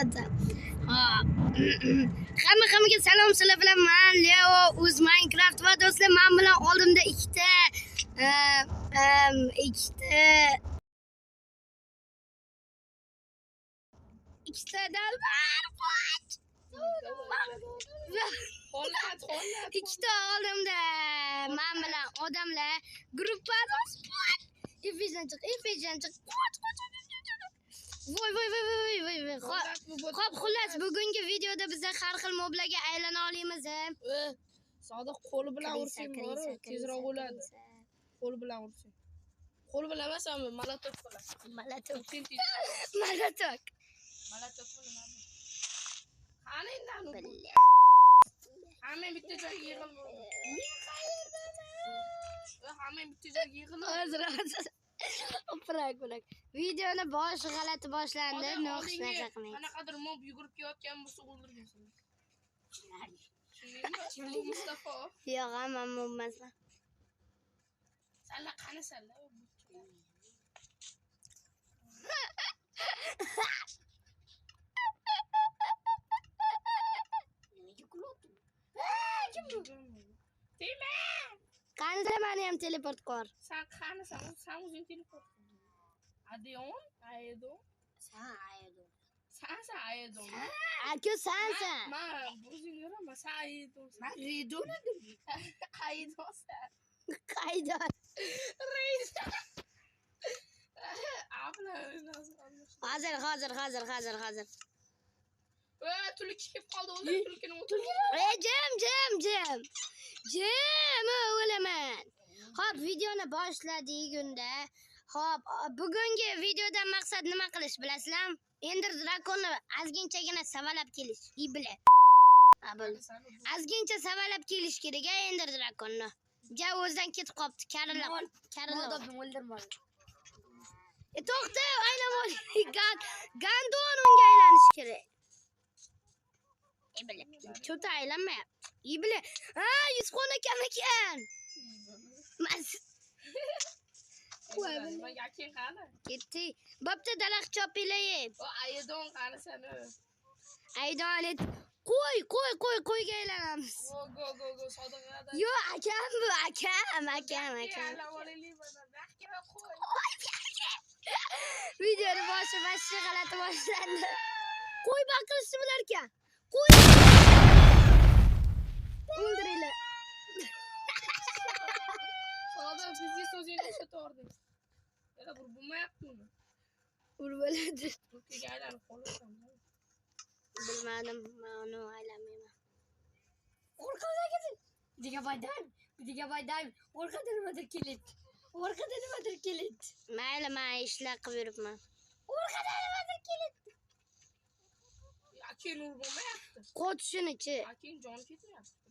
Qilsam. Ha. Hammaga salom, sizlar bilan men Leo uz Minecraft va do'stlar, men bilan oldimda ikkita dalvar bor. Ikkita oldimda men bilan odamlar gruppadosh bor. Ifijdan chiq. Voy. Xo'p, xullas bugungi videoda biz har xil moblarga aylana olamiz. Sodiq qo'li bilan ursang bor, tezroq bo'ladi. Qo'li bilan ursang. Qo'li bilan emasmi? Molotok bilan. Molotok. Qani endi hamma bitta joyga yig'ilib. Hamma bitta joyga yig'ilib. Hozir. Birak. Videoni boshi g'alati boshlandi. Noxush narsa qilmang. Qanaqadir mob yugurib kelayotgan bo'lsa o'ldirgansan. Tushundingmi? Mustafa. Yo'q, hamma mob emasman. Sanlar qani sanlar? Tima! Qanday meni ham teleport qor. Sen qani sen o'zing teleport qilding. Adyon, Aydon. Sen Aydon. Aka sensan. Men o'zing yuraman, sen Aydon. Men Aydon edim. Aydonsan. Qaydon. Hozir. Tulki kelib qoldi, o'ldir tulkini. Jim, o'laman. Xo'p, videoni boshladik unda. Xo'p, bugungi videodan maqsad nima qilish bilasizlarmi? Ender drakonni azginchagina savalab kelish. Ibla. Azgincha savalab kelish kerak, Ender drakonni. Ja o'zidan ketib qopti, karillab. O'ldirmadi. To'xta, aylanma. Gandon unga aylanish kerak. Ibla. Cho'ta aylanmayapti. Ibla. Ha, Yusufxon akam ekan. Men yakin qani? Ketdi. Bo'pti, daraxt chopilay. O Aydon qani seni? Aydon et. Qo'yga aylanamiz. Go, Sodiq. Yo, akam bu, akam. Videoni boshi g'alati boshlandi. Qo'y baqirishni bilar ekan. Qo'y. O'ldiringlar. Sodiq bizga so'zingni ishlatording. Yana bo'lmayapti uni. Bo'ladi. Tulkiga aylanib qolasan. Bilmadim, men uni aylamayman. Orqaga ketin. Bidiga baydan. Orqada nimadir kelit. Mayli, men ishlar qilib yuribman. Orqada nimadir kelit. Yakin bo'lmayapti. Qot shuni-chi. Yakin jon ketyapti.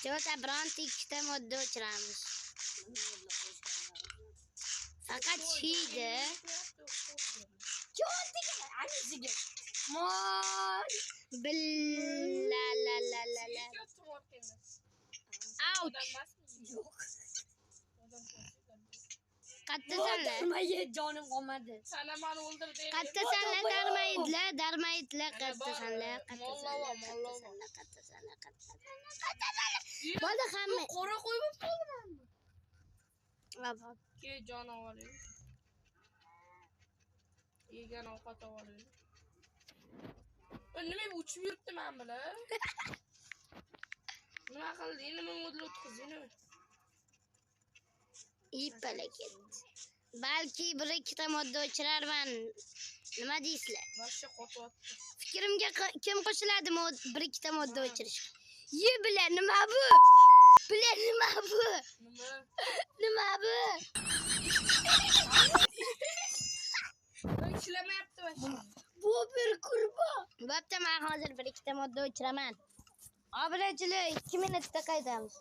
Jo'ta bironta ikkita modda o'chiramiz. Faqat shiydi. Cho'ntiga, anisiga. Mol. Billa. Ouch. Yo'q. Qattasanlar. Darmaga jonim qolmadi. Sana meni o'ldirdi. Qattasanlar, darmayidlar, qattasanlar. Bo'ldi hamma. Qora qo'yib qoldimanmi? Hop. Ke jonivoring. Yegan ovqat oling. Nima uchib yuribdi men bilan? Nima qilding? Nima model o'tkazing? Ipalaket. Balki bir ikkita modda o'chirarman. Nima deysizlar? Boshqa qo'tyapti. Fikrimga kim qo'shiladi bir ikkita modda o'chirish? Bilan nima bu? Nima bu? Ishlamayapti boshqa. Bu bir qurbon. Bo'pti, men hozir bir ikkita modda o'chiraman. Obrachilar 2 minutda qaytamiz.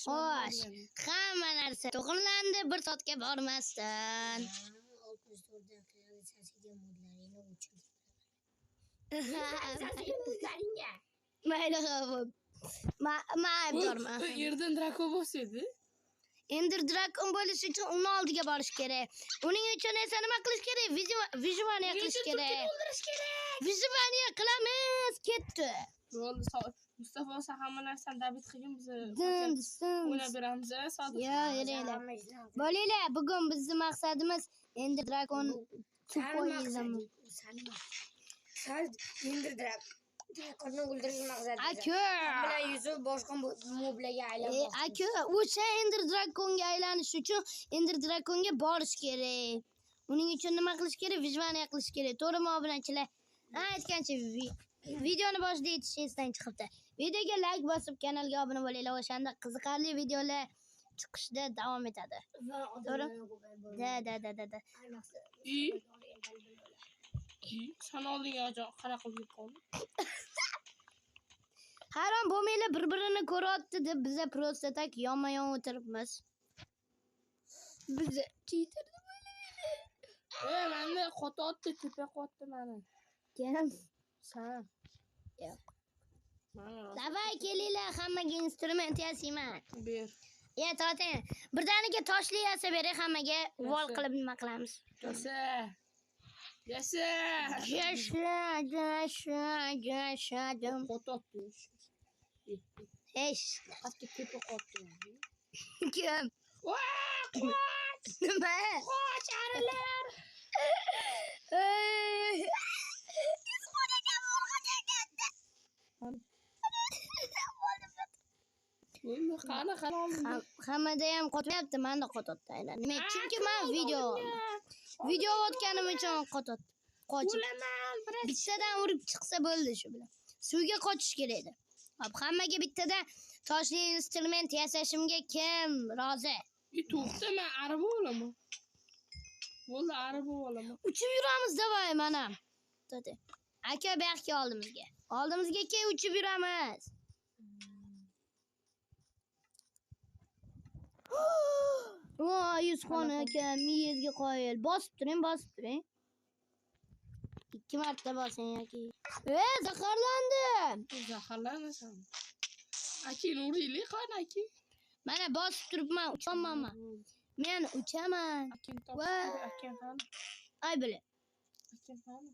Xo'sh, hamma narsa to'g'rilandi, 1 soatga bormasdan. 64 daqiqada sasiga modlarini o'chirdim. Mayli, xo'p. Ma aybdorman. Yerdan drako bo'lsa edi. Ender Dragon bo'lish uchun uni oldiga borish kerak. Uning uchun esa nima qilish kerak? Vijvaniya qilish kerak. Vijvaniya qilamiz, ketdi. Bo'ldi. Mustafa esa hamma narsani dabit qilgin biz Dim. o'ynab beramiz, Sodiq. Yo, yuranglar. Bo'linglar, bugun bizning maqsadimiz Ender Dragon tupoyizmi. Sen Ender Dragon'u o'ldirish maqsadida. Aka. Bilan yuzib boshqa moblarga aylanmoqchi. Aka, o'sha Ender Dragonga aylanish uchun Ender Dragonga borish kerak. Uning uchun nima qilish kerak? Vijvaniya qilish kerak. To'g'rimi, obunachilar? Aytgancha videoni boshida aytish esdan chiqibdi. Videoga like bosib, kanalga obuna bo'linglar. O'shanda qiziqarli videolar chiqishda davom etadi. Da. Sen oldinga qanaqa qilib qolding? Hayron bo'lmanglar, bir-birini ko'ryapti deb biz просто tak yonma-yon o'tiribmiz. Biz cheater deb o'ylaymiz. Meni qo'totdi, tepa qo'tdi meni. Kim? Sen. Yo'q. Davay kelinglar, hammaga instrument yasayman. Ber. Toting. Birdaniga toshli yasa bering hammaga. Vol qilib nima qilamiz? Yasa. Yashadim. Qo'totdi. Esh. Qatga tepa qo'tdi. Kim? Qo'ch! Nima? Qo'ch arilar. Qani Hammada ham qotmayapti, menda qotyapti aynan. Nima? Chunki men video o'tganim uchun qochib. Bittadan urib chiqsa bo'ldi shu bilan. Suvga qochish kerak edi. Hop, hammaga bittadan toshli instrument yasashimga kim rozi? To'xta, men araba olaman. Bo'ldi, araba olaman. Uchib yuramiz davay mana. To'xta. Aka, bu yoqqa oldimizga. Oldimizga ke uchib yuramiz. Voy, Yusufxon aka, miyizga qoyil. Bosib turing. 2 marta bosing yoki. Zaharlandim. Zaharlanasan. Aka, nurli qani aka? Mana bosib turibman, uchaman. Men uchaman. Aka qani? Ay bile. Aka qani?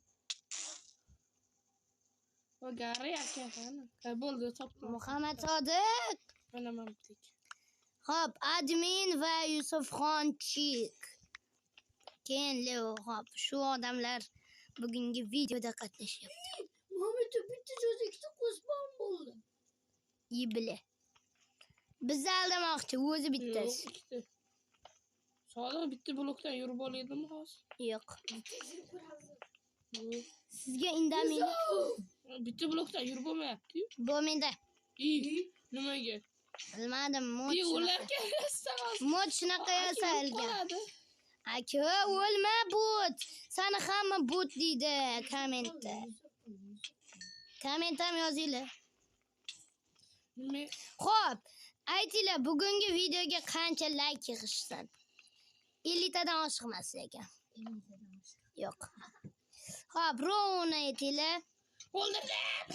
O gari aka qani? Bo'ldi, topdim. Muhammad Sodiq. Mana mamtik. Hop, admin va Yusufxonchik. Keyin Leo, hop, shu odamlar bugungi videoda qatnashyapti. Muhammadga bitta so'z ikkita qo'sbon bo'ldi. Bile. Bizni aldamoqchi, o'zi bittasi. Sodiq bitta blokdan yurib oladimi hozir? Yo'q. Sizga indamaylik. Bitta blokdan yurib olmayapti. Bo'lmaydi. Nimaga? Bilmadim, mod shunaqa yasalgan. Aka, o'lma bot. Seni hamma bot deydi kommentda. Komment ham yozinglar. Xo'p, aytinglar, bugungi videoga qancha like yig'ishsin? 50 tadan oshiqmas ekan. Yo'q. Xo'p, rovni aytinglar. O'ldirdim.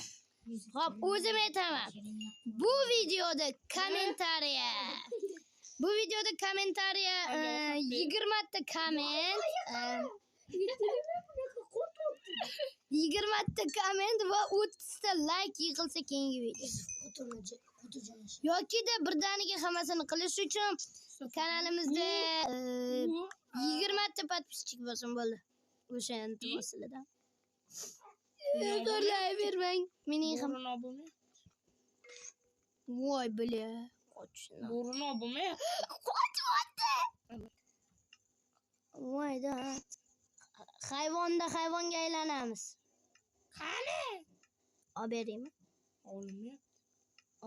Xo'p, o'zim aytaman. Bu videoda kommentariya 20 ta komment, 20 ta komment va 30 ta like yig'ilsa keyingi video. Yoki-da birdaniga hammasini qilish uchun kanalimizda 20 ta podpischik bo'lsin bo'ldi. O'sha intiboslardan. Zorlayvermang. Mening ham voy bile. Burun obumi? Qochmoqda. Voyda. Hayvonga aylanamiz. Qani? Olib beraymi? Olmayapti.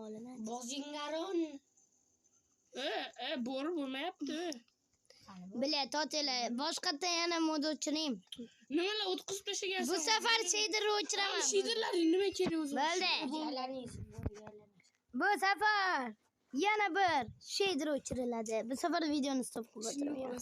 Olinadi. Bozingaron. Bo'ri bo'lmayapti. Bile, to'tela. Boshqatda yana mod o'chiring. Nimalar o'tkazib tashlagansan? Bu safar shader o'chiraman. Shaderlar nima kerak o'zi? Bo'ldi. Bu safar yana bir shader o'chiriladi. Bu safar videoni stop qilib o'tiraman.